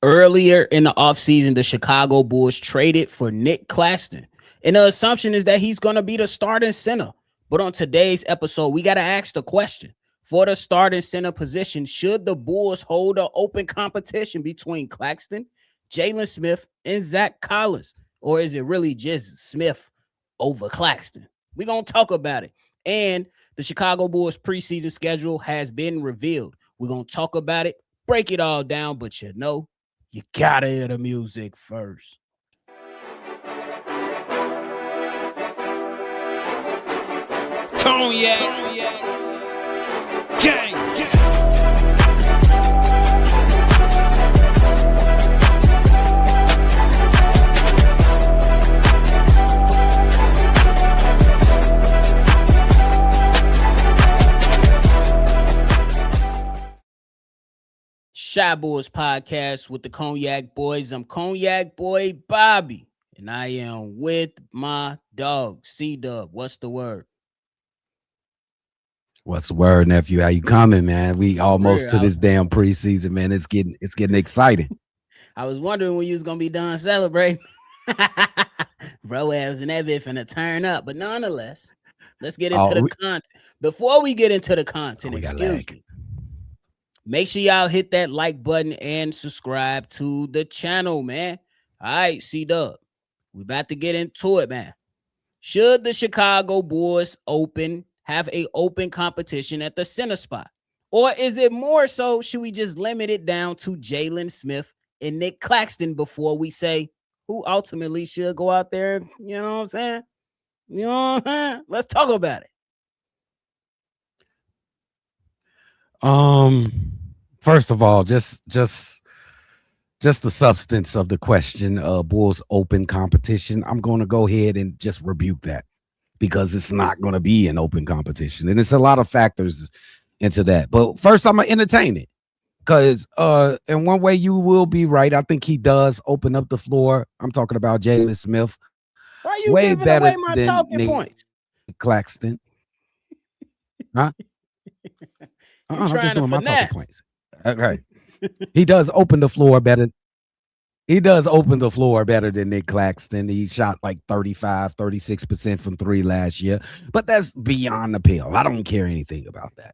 Earlier in the offseason, the Chicago Bulls traded for Nic Claxton. And the assumption is that he's going to be the starting center. But on today's episode, we got to ask the question for the starting center position, should the Bulls hold an open competition between Claxton, Jalen Smith, and Zach Collins? Or is it really just Smith over Claxton? We're going to talk about it. And the Chicago Bulls preseason schedule has been revealed. We're going to talk about it, break it all down, but you gotta hear the music first. Cognac, gang. Shy Boys podcast with the Cognac Boys. I'm Cognac Boy Bobby, and I am with my dog, C-Dub. What's the word? What's the word, nephew? How you coming, man? We almost to this damn preseason, man. It's getting exciting. I was wondering when you was gonna be done celebrating. Bro, I was in that bit finna turn up, but nonetheless, let's get into the content. Before we get into the content, excuse me. Make sure y'all hit that like button and subscribe to the channel, man. All right, C-Dub. We about to get into it, man. Should the Chicago Bulls have a open competition at the center spot? Or is it more so, should we just limit it down to Jalen Smith and Nic Claxton before we say who ultimately should go out there? You know what I'm saying? You know what I'm saying? Let's talk about it. First of all, just the substance of the question, Bulls open competition. I'm going to go ahead and just rebuke that because it's not going to be an open competition, and it's a lot of factors into that. But first, I'm gonna entertain it because, in one way, you will be right. I think he does open up the floor. I'm talking about Jalen Smith. Why are you way giving better away my than talking points? Claxton, huh? I'm just doing my talking points. Okay. He does open the floor better. He does open the floor better than Nic Claxton. He shot like 36% from three last year, but that's beyond the pale. I don't care anything about that.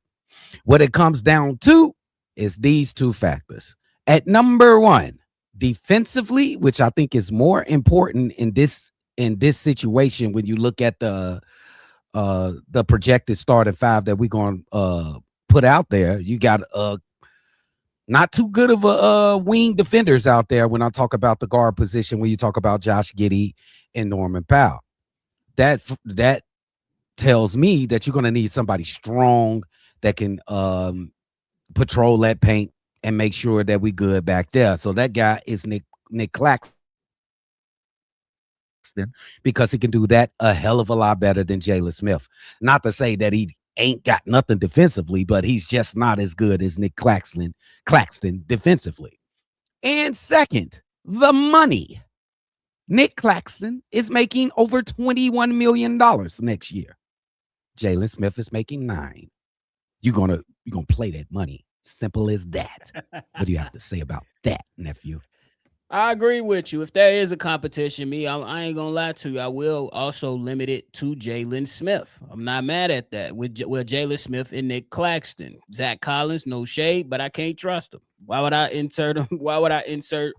What it comes down to is these two factors. At number one, defensively, which I think is more important in this situation when you look at the projected starting five that we're going to put out there. You got not too good of a wing defenders out there when I talk about the guard position, when you talk about Josh Giddey and Norman Powell. That tells me that you're going to need somebody strong that can patrol that paint and make sure that we good back there. So that guy is Nic Claxton, because he can do that a hell of a lot better than Jalen Smith. Not to say that he ain't got nothing defensively, but he's just not as good as Nic Claxton defensively. And second, the money. Nic Claxton is making over $21 million next year. Jalen Smith is making $9 million. You're gonna play that money. Simple as that. What do you have to say about that, nephew? I agree with you. If there is a competition, I ain't gonna lie to you. I will also limit it to Jalen Smith. I'm not mad at that. With Jalen Smith and Nic Claxton, Zach Collins, no shade, but I can't trust him. Why would I insert him? Why would I insert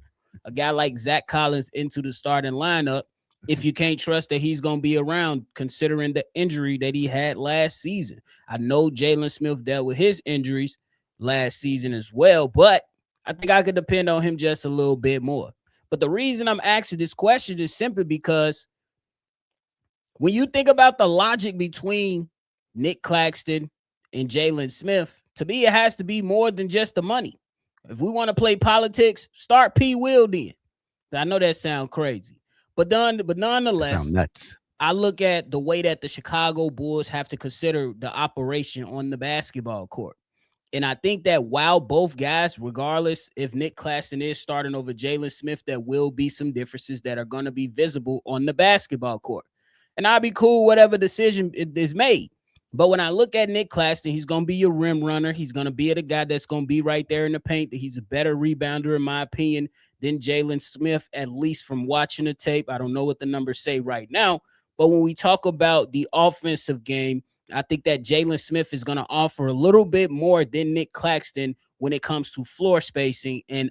a guy like Zach Collins into the starting lineup if you can't trust that he's gonna be around, considering the injury that he had last season? I know Jalen Smith dealt with his injuries last season as well, but I think I could depend on him just a little bit more. But the reason I'm asking this question is simply because when you think about the logic between Nic Claxton and Jalen Smith, to me, it has to be more than just the money. If we want to play politics, start P. Will then. I know that sounds crazy, but nonetheless, sound nuts. I look at the way that the Chicago Bulls have to consider the operation on the basketball court. And I think that while both guys, regardless if Nic Claxton is starting over Jalen Smith, there will be some differences that are going to be visible on the basketball court. And I'll be cool whatever decision is made. But when I look at Nic Claxton, he's going to be your rim runner. He's going to be the guy that's going to be right there in the paint. He's a better rebounder, in my opinion, than Jalen Smith, at least from watching the tape. I don't know what the numbers say right now. But when we talk about the offensive game, I think that Jalen Smith is going to offer a little bit more than Nic Claxton when it comes to floor spacing and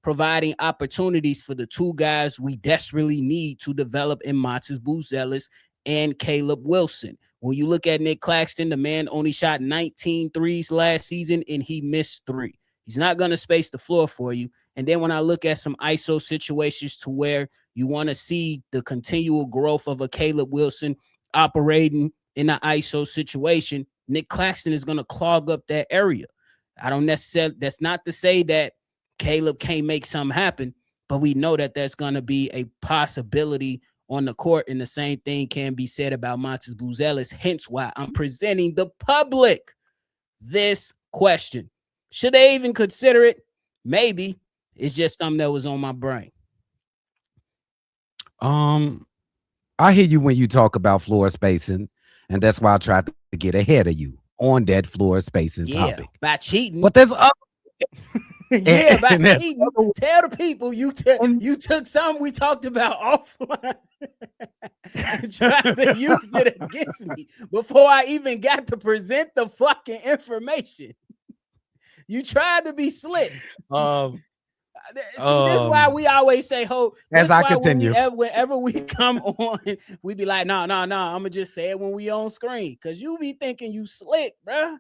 providing opportunities for the two guys we desperately need to develop in Matas Buzelis and Caleb Wilson. When you look at Nic Claxton, the man only shot 19 threes last season, and he missed 3. He's not going to space the floor for you. And then when I look at some ISO situations to where you want to see the continual growth of a Caleb Wilson operating in an ISO situation, Nic Claxton is going to clog up that area. I don't necessarily, that's not to say that Caleb can't make something happen, but we know that there's going to be a possibility on the court, and the same thing can be said about Matas Buzelis, hence why I'm presenting the public this question. Should they even consider it? Maybe. It's just something that was on my brain. I hear you when you talk about floor spacing, and that's why I tried to get ahead of you on that floor spacing topic. By cheating. But there's other yeah, by cheating. Tell the people you took something we talked about offline and tried to use it against me before I even got to present the fucking information. You tried to be slick. See, this is why we always say, as I continue, whenever we come on, we be like, no, I'm gonna just say it when we on screen, because you be thinking you slick, bro.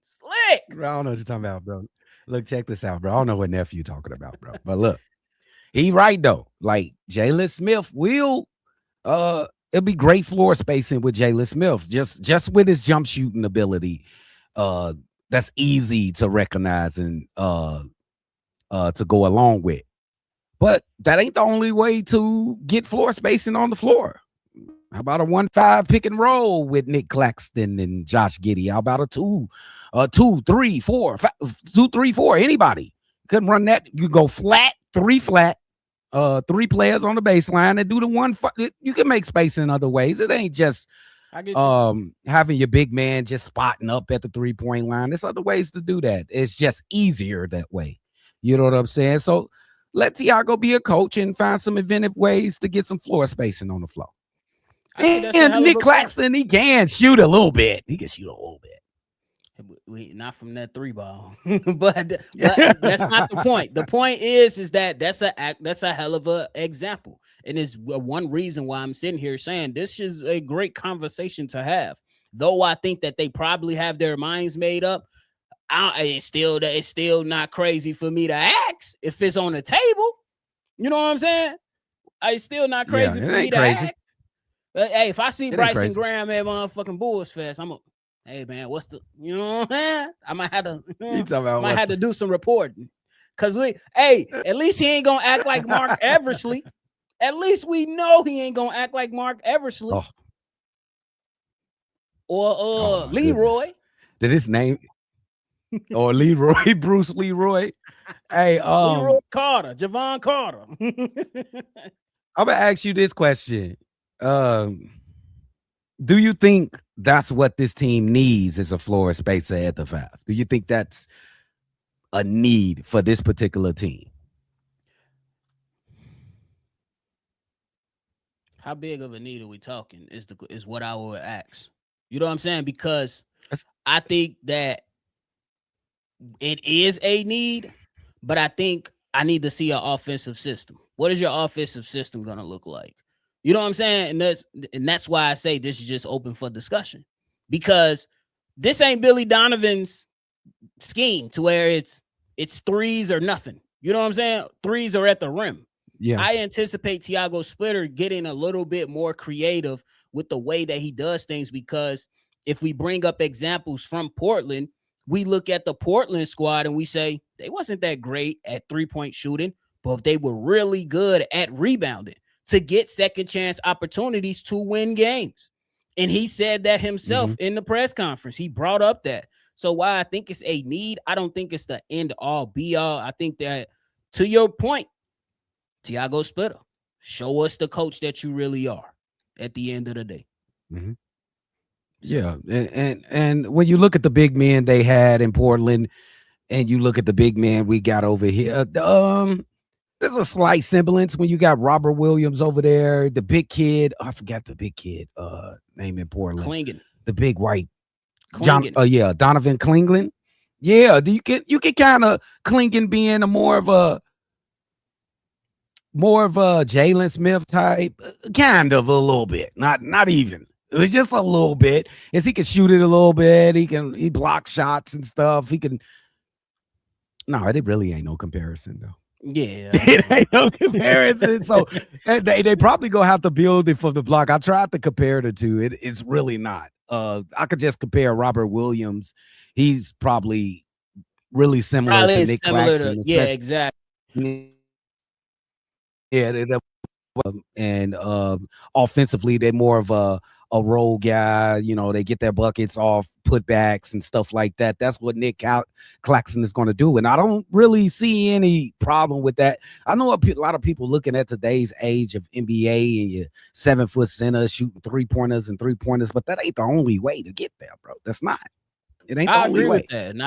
Slick. Bro, I don't know what you're talking about, bro. Look, check this out, bro. I don't know what nephew talking about, bro. But look, he right though. Like Jalen Smith will, it'll be great floor spacing with Jalen Smith, just with his jump shooting ability. That's easy to recognize and to go along with. But that ain't the only way to get floor spacing on the floor. How about a 1-5 pick and roll with Nic Claxton and Josh Giddey? How about a 2-3-4, 2-3-4? Anybody couldn't run that. You go flat, 3 flat, 3 players on the baseline and do the 1. You can make space in other ways. It ain't just having your big man just spotting up at the 3-point line. There's other ways to do that. It's just easier that way. You know what I'm saying? So let Tiago be a coach and find some inventive ways to get some floor spacing on the floor. And Nic Claxton, he can shoot a little bit. He can shoot a little bit. Not from that 3 ball, but that's not the point. The point is that that's a hell of a example, and is one reason why I'm sitting here saying this is a great conversation to have. Though I think that they probably have their minds made up, it's still not crazy for me to ask if it's on the table. You know what I'm saying? It's still not crazy for me to ask. Hey, if I see Bryson Graham at motherfucking Bulls Fest, hey man, what's the, you know what I'm saying? I might have to do some reporting. Cause at least he ain't gonna act like Mark Eversley. At least we know he ain't gonna act like Mark Eversley. Or Leroy. Goodness. Did his name or Leroy, Bruce Leroy? Hey, Leroy Carter, Javon Carter. I'm gonna ask you this question. Do you think that's what this team needs is a floor spacer at the 5? Do you think that's a need for this particular team? How big of a need are we talking is what I would ask. You know what I'm saying? Because I think that it is a need, but I think I need to see an offensive system. What is your offensive system going to look like? You know what I'm saying? And that's why I say this is just open for discussion, because this ain't Billy Donovan's scheme to where it's threes or nothing. You know what I'm saying? Threes are at the rim. Yeah. I anticipate Tiago Splitter getting a little bit more creative with the way that he does things, because if we bring up examples from Portland, we look at the Portland squad and we say they wasn't that great at 3-point shooting, but they were really good at rebounding to get second chance opportunities to win games. And he said that himself in the press conference. He brought up that. So while I think it's a need, I don't think it's the end all be all. I think that, to your point, Tiago Splitter, show us the coach that you really are at the end of the day. So, Yeah, and when you look at the big men they had in Portland, and you look at the big man we got over here, there's a slight semblance when you got Robert Williams over there, the big kid. I forgot the big kid name in Portland. Klingen. The big white Klingen. yeah, Donovan Klingland. Yeah, do you can kind of Klingen being a more of a Jalen Smith type, kind of a little bit, not even. It was just a little bit. As he can shoot it a little bit, he block shots and stuff. He can. No, it really ain't no comparison though. Yeah. It ain't no comparison. So they probably gonna have to build it from the block. I tried to compare the two. It's really not. I could just compare Robert Williams. He's probably really similar to Nic Claxton. Yeah, exactly. Yeah, and offensively, they're more of a role guy. You know, they get their buckets off putbacks and stuff like that. That's what Nic Claxton is going to do, and I don't really see any problem with that. I know a lot of people looking at today's age of NBA and your 7-foot center shooting 3-pointers, but that ain't the only way to get there, bro. That's not. It ain't the only way. With that, and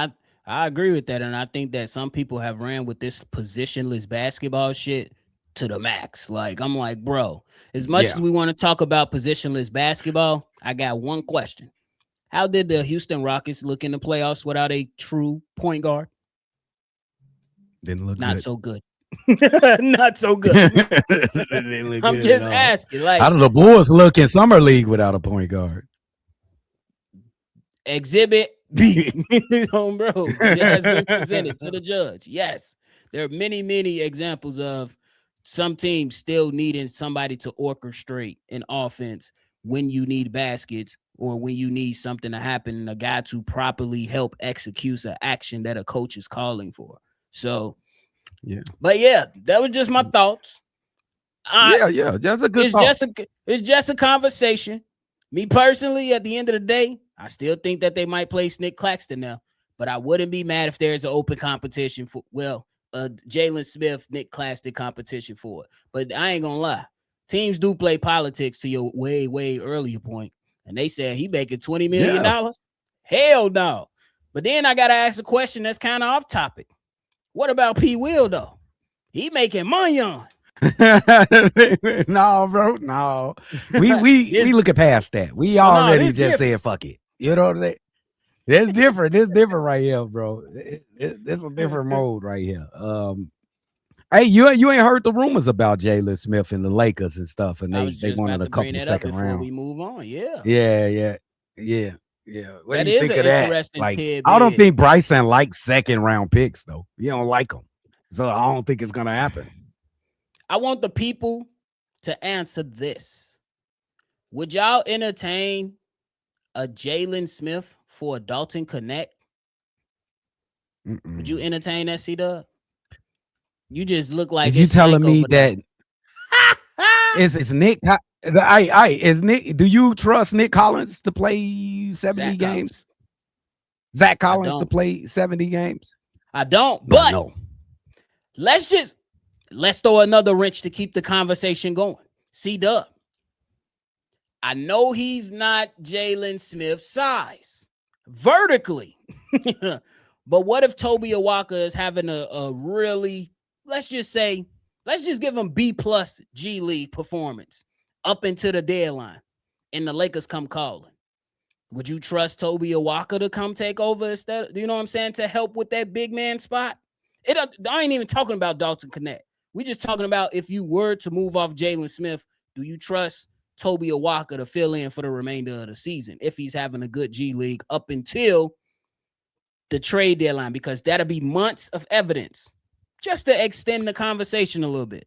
I agree with that, and I think that some people have ran with this positionless basketball shit to the max. Like, I'm like, bro, as much as we want to talk about positionless basketball, I got one question. How did the Houston Rockets look in the playoffs without a true point guard? Didn't look not good. so good. Not so good. I'm just asking. Like, how do the Bulls look in summer league without a point guard? Exhibit B, bro, it has been presented to the judge. Yes, there are many examples of some teams still needing somebody to orchestrate an offense when you need baskets or when you need something to happen and a guy to properly help execute an action that a coach is calling for. So, yeah. But yeah, that was just my thoughts. Yeah, that's a good thought. It's just a conversation. Me personally, at the end of the day, I still think that they might place Nic Claxton now, but I wouldn't be mad if there's an open competition for, Jalen Smith, Nic Claxton competition for it. But I ain't gonna lie, teams do play politics to your way earlier point, and they said he making $20 million. Hell no. But then I gotta ask a question that's kind of off topic. What about P. Will though? He making money on. No, bro, no. We looking past that. We already just said fuck it. You know what I'm saying? It's different. It's different right here, bro. It's a different mode right here. Hey, you ain't heard the rumors about Jalen Smith and the Lakers and stuff, and they wanted a couple second round. We move on. Yeah. What do you think of that? Like, I don't think Bryson likes second round picks though. You don't like them, so I don't think it's gonna happen. I want the people to answer this. Would y'all entertain a Jalen Smith for a Dalton Connect? Would you entertain that, C-Dub? You just look like you telling me that is Nick? Is Nick? Do you trust Nic Collins to play 70 games? Zach Collins to play 70 games? I don't. But no. Let's throw another wrench to keep the conversation going. C-Dub, I know he's not Jalen Smith's size vertically, but what if Toby Awaka is having a really, let's just give him B+ G League performance up into the deadline and the Lakers come calling? Would you trust Toby Awaka to come take over instead? You know what I'm saying? To help with that big man spot? I ain't even talking about Dalton Connect. We just talking about if you were to move off Jalen Smith, do you trust Toby Awaka to fill in for the remainder of the season if he's having a good G League up until the trade deadline? Because that'll be months of evidence just to extend the conversation a little bit.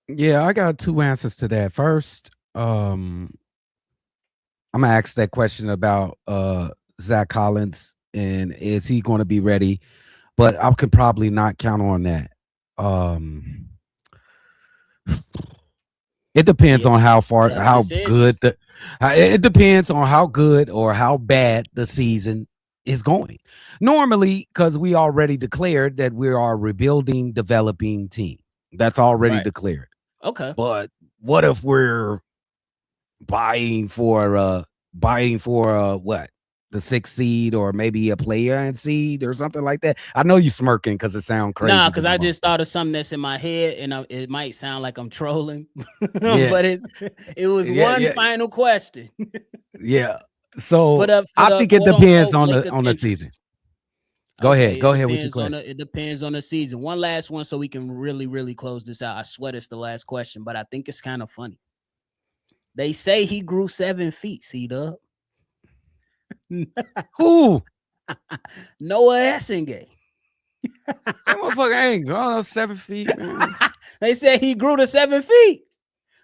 Yeah, I got two answers to that. First, I'm gonna ask that question about Zach Collins and is he going to be ready? But I could probably not count on that. It depends on how good it depends on how good or how bad the season is going. Normally, because we already declared that we are a rebuilding, developing team. That's already declared. Okay. But what if we're buying for biting for what? The 6th seed or maybe a play-in seed or something like that. I know you smirking because it sounds crazy. Nah, because I just thought of something that's in my head, and it might sound like I'm trolling, Yeah. but it was one final question. Yeah. So for I the think it quote depends unquote on Lakers the interest. season. Go Okay, ahead. Go ahead with your question. It depends on the season. One last one, so we can really close this out. I swear it's the last question, but I think it's kind of funny. They say he grew 7 feet. C-Dub. Who? Noah Essengay. That motherfucker ain't grown 7 feet, man. They said he grew to 7 feet.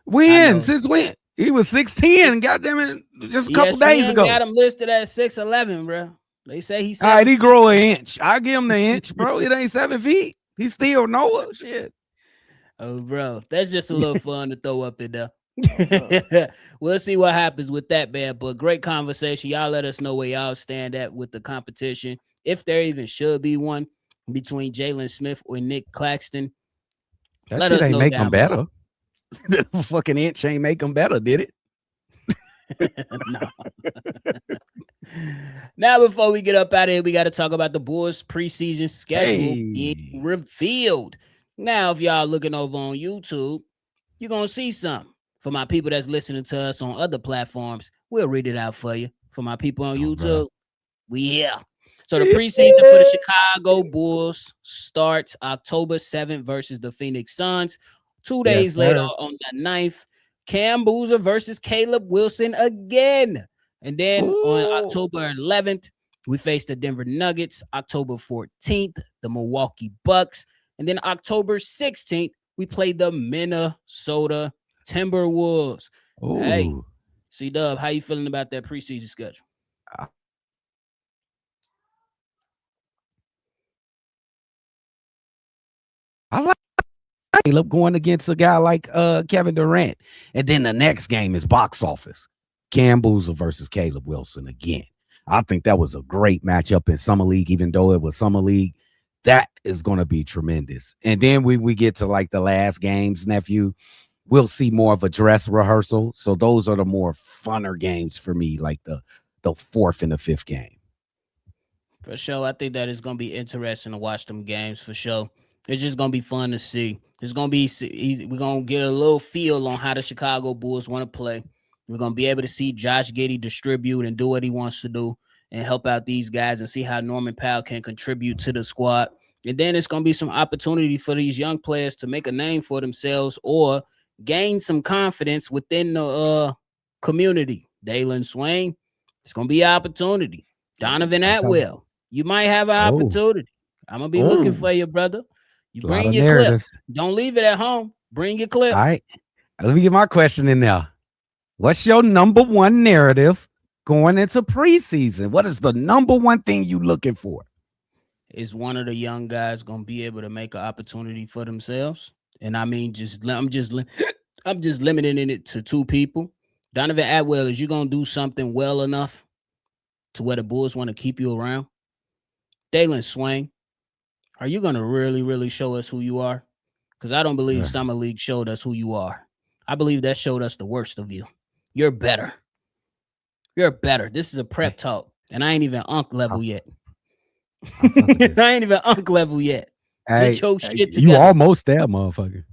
When? Since when? He was 6'10", goddamn it, just a couple days ago. Got him listed at 6'11", bro. They say he's 7 all right, he grow an inch. I give him the inch, bro. It ain't 7 feet. He still Noah. Shit. Oh, bro. That's just a little fun to throw up in there. We'll see what happens with that, man. But great conversation. Y'all let us know where y'all stand at with the competition. If there even should be one between Jalen Smith or Nic Claxton. That shit ain't make them better. The fucking inch ain't make them better, did it? No. Now, before we get up out of here, we got to talk about the Bulls preseason schedule being revealed. Now, if y'all looking over on YouTube, you're going to see something. For my people that's listening to us on other platforms, we'll read it out for you. For my people on YouTube, we here. So the preseason for the Chicago Bulls starts October 7th versus the Phoenix Suns. 2 days later on the 9th, Cam Boozer versus Caleb Wilson again. And then on October 11th, we face the Denver Nuggets. October 14th, the Milwaukee Bucks. And then October 16th, we play the Minnesota Timberwolves. Ooh. Hey, C-Dub, how you feeling about that preseason schedule? I like Caleb going against a guy like Kevin Durant. And then the next game is box office. Cam Boozer versus Caleb Wilson again. I think that was a great matchup in Summer League, even though it was Summer League. That is going to be tremendous. And then we get to like the last games, nephew. We'll see more of a dress rehearsal. So those are the more funner games for me, like the 4th and the 5th game. For sure. I think that is going to be interesting to watch them games for sure. It's just going to be fun to see. It's going to be, we're going to get a little feel on how the Chicago Bulls want to play. We're going to be able to see Josh Giddey distribute and do what he wants to do and help out these guys and see how Norman Powell can contribute to the squad. And then it's going to be some opportunity for these young players to make a name for themselves or gain some confidence within the community. Dalen Swain, it's going to be an opportunity. Donovan Atwell, you might have an opportunity. I'm going to be looking for you, brother. You bring your clips. Don't leave it at home. Bring your clip. All right. Let me get my question in there. What's your number one narrative going into preseason? What is the number one thing you looking for? Is one of the young guys going to be able to make an opportunity for themselves? And I mean, I'm just limiting it to 2 people. Donovan Atwell, is you going to do something well enough to where the Bulls want to keep you around? Dalen Swain, are you going to really show us who you are? Because I don't believe Summer League showed us who you are. I believe that showed us the worst of you. You're better. You're better. This is a prep talk, and I ain't even unk level yet. I ain't even unk level yet. Get your shit together. You almost there, motherfucker.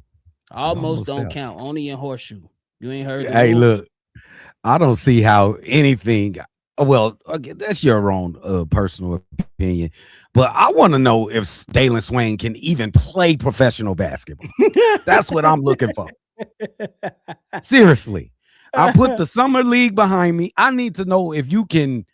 Almost don't count. Only in horseshoe. You ain't heard. Hey, look, I don't see how anything. Well, that's your own personal opinion, but I want to know if Dalen Swain can even play professional basketball. That's what I'm looking for. Seriously, I put the Summer League behind me. I need to know if you can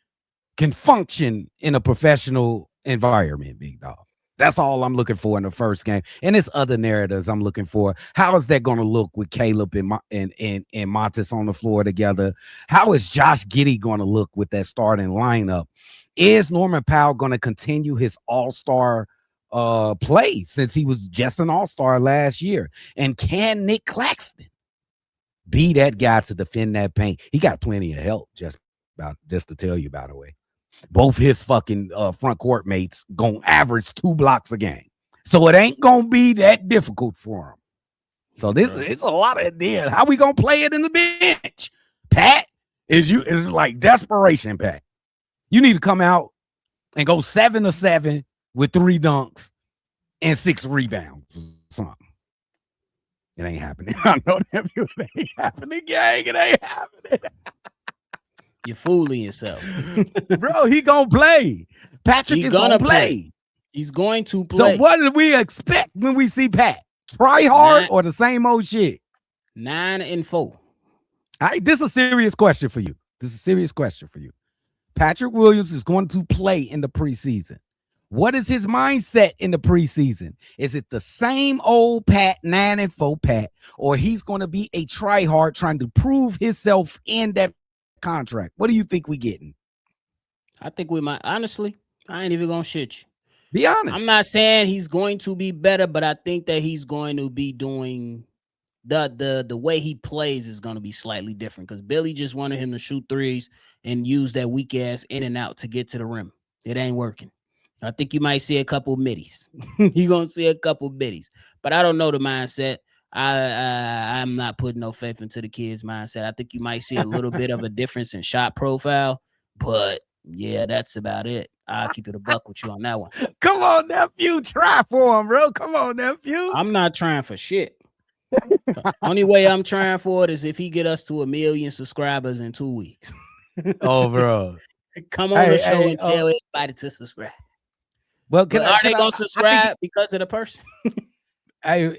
function in a professional environment, big dog. That's all I'm looking for in the first game. And it's other narratives I'm looking for. How is that going to look with Caleb and Montes on the floor together? How is Josh Giddey going to look with that starting lineup? Is Norman Powell going to continue his all-star play since he was just an all-star last year? And can Nic Claxton be that guy to defend that paint? He got plenty of help, just to tell you, by the way. Both his fucking front court mates gonna average 2 blocks a game, so it ain't gonna be that difficult for him. So it's a lot of ideas. How we gonna play it in the bench, Pat? It's like desperation, Pat. You need to come out and go 7 of 7 with 3 dunks and 6 rebounds or something. It ain't happening. I know that it ain't happening, gang. It ain't happening. You're fooling yourself. Bro, he gonna play. Patrick is gonna play. He's going to play. So what do we expect when we see Pat? Try hard or the same old shit? 9-4. This is a serious question for you. Patrick Williams is going to play in the preseason. What is his mindset in the preseason? Is it the same old Pat, 9-4 Pat, or he's going to be a try-hard trying to prove himself in that contract? What do you think we getting? I think we might. Honestly, I ain't even going to shit you. Be honest. I'm not saying he's going to be better, but I think that he's going to be doing the way he plays is going to be slightly different because Billy just wanted him to shoot threes and use that weak ass in and out to get to the rim. It ain't working. I think you might see a couple middies. You're going to see a couple middies, but I don't know the mindset. I'm not putting no faith into the kid's mindset. I think you might see a little bit of a difference in shot profile, but yeah, that's about it. I'll keep it a buck with you on that one. Come on, nephew. Try for him, bro. Come on, nephew. I'm not trying for shit. Only way I'm trying for it is if he get us to 1 million subscribers in 2 weeks. Oh, bro. Come on the show and tell everybody to subscribe. Well, are they going to subscribe because of the person? I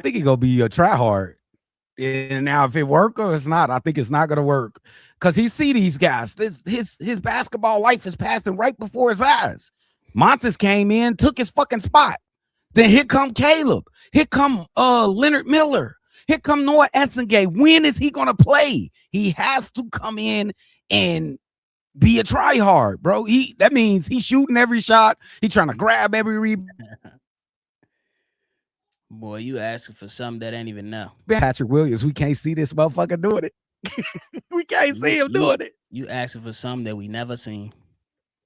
think it's going to be a try hard. And now if it work or it's not, I think it's not going to work. Because he see these guys. His basketball life is passing right before his eyes. Montes came in, took his fucking spot. Then here come Caleb. Here come Leonard Miller. Here come Noah Essengate. When is he going to play? He has to come in and be a try-hard, bro. That means he's shooting every shot. He's trying to grab every rebound. Boy, you asking for something that ain't even know. Patrick Williams, we can't see this motherfucker doing it. We can't see him doing it. You asking for something that we never seen.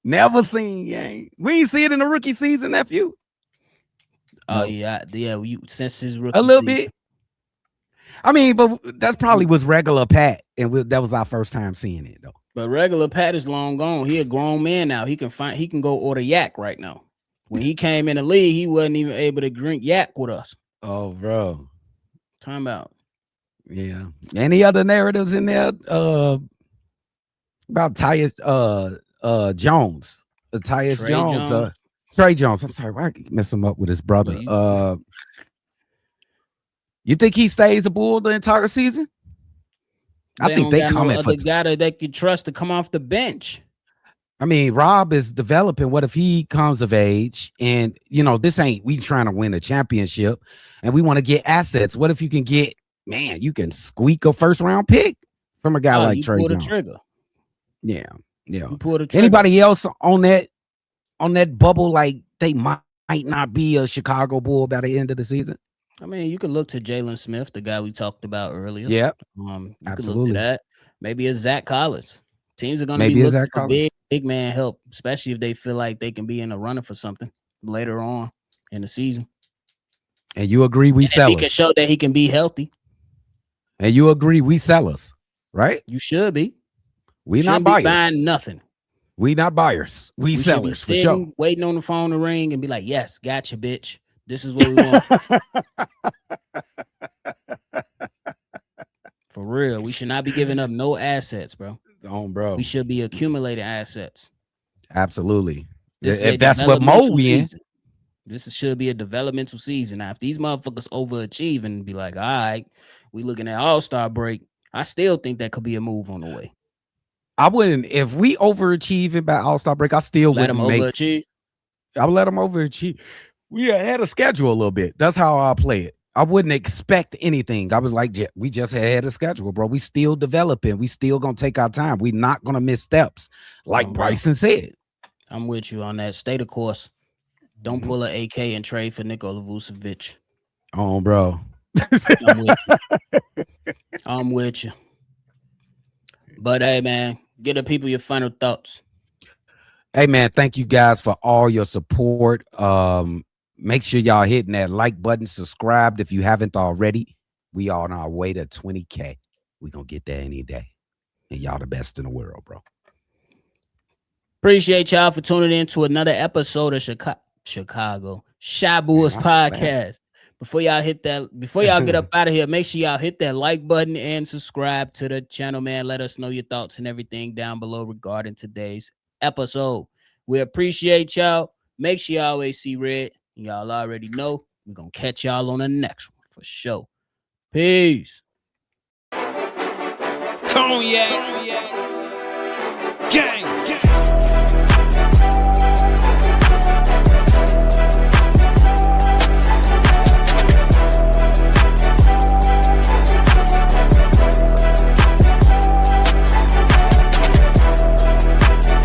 Never seen, gang. We ain't see it in the rookie season, nephew. Oh, no. yeah. Since his rookie a little season. bit. I mean, but that probably was regular Pat, and that was our first time seeing it, though. But regular Pat is long gone. He a grown man now. He can go order yak right now. When he came in the league, he wasn't even able to drink yak with us. Oh, bro. Time out. Yeah. Any other narratives in there about Tyus Jones? Tyus Jones. Trey Jones. I'm sorry, why I mess him up with his brother? You think he stays a Bull the entire season? I think they coming for the guy that they could trust to come off the bench. I mean, Rob is developing. What if he comes of age and, this ain't we trying to win a championship and we want to get assets. What if you can get, you can squeak a first round pick from a guy like Trey Jones. Trigger. Yeah. Yeah. Anybody else on that bubble, like they might not be a Chicago Bull by the end of the season? I mean, you could look to Jalen Smith, the guy we talked about earlier. Yeah. You absolutely. could look to that. Maybe a Zach Collins. Teams are going to be looking for big man help, especially if they feel like they can be in a running for something later on in the season. And you agree we sell us. He can show that he can be healthy. And you agree we sell us, right? You should be. We not buyers. Buying nothing. We not buyers. We sellers for sure. Waiting on the phone to ring and be like, yes, gotcha, bitch. This is what we want. For real. We should not be giving up no assets, bro. Bro. We should be accumulating assets. Absolutely. If that's what Mo we in. This should be a developmental season. Now, if these motherfuckers overachieve and be like, all right, we looking at All-Star break, I still think that could be a move on the way. I wouldn't. If we overachieve it by All-Star break, I still wouldn't overachieve. I would let them overachieve. We had a schedule a little bit. That's how I play it. I wouldn't expect anything. I was like, we just had a schedule, bro. We still developing. We still gonna take our time. We not gonna miss steps, like Bryson said. I'm with you on that. Stay the course. Don't pull an AK and trade for Nikola Vucevic. Oh, bro. I'm with you. But hey, man, get the people your final thoughts. Hey, man, thank you guys for all your support. Make sure y'all hitting that like button, subscribed if you haven't already. We are on our way to 20K. We're going to get there any day. And y'all the best in the world, bro. Appreciate y'all for tuning in to another episode of Chicago Shabua's podcast. Before y'all get up out of here, make sure y'all hit that like button and subscribe to the channel, man. Let us know your thoughts and everything down below regarding today's episode. We appreciate y'all. Make sure y'all always see red. Y'all already know we're gonna catch y'all on the next one for sure. Peace. Cognac. Gang.